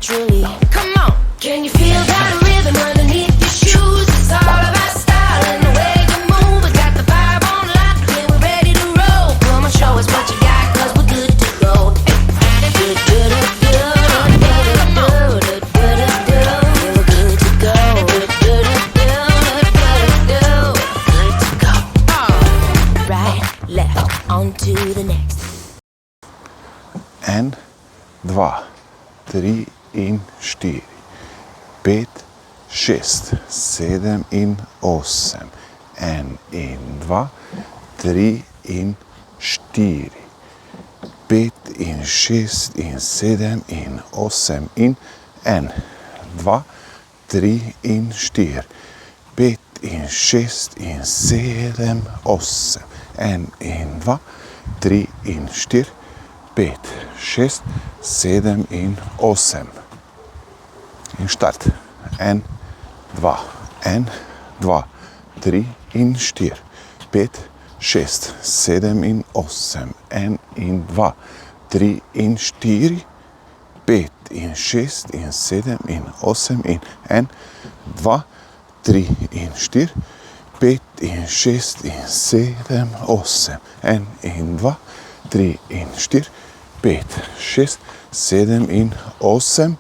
naturally. Come on, can you feel that rhythm underneath your shoes? It's all about style and the way you move. We got the vibe on lock, yeah, we're ready to roll. Come on, show us what you got, 'cause we're good to go. On to the next. 1, 2, 3 in 4, 5, 6, 7 in 8. 1 in 2, 3 in 4, 5 in 6 in 7 in 8 in 1, 2, 3 in 4, 5 in 6 in 7 8. 1 in 2, 3 in 4, 5, 6, 7 in 8. In start. 1, 2, 1, 2, 3 in 4, 5, 6, 7 in 8. 1 in 2, 3 in 4, 5 in 6 in 7 in 8 in 1, 2, 3 in 4, 5 in 6 in 7 8. 1 in 2, 3 in 4, 5, 6, 7 in 8.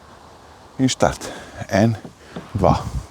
In start. 1, 2.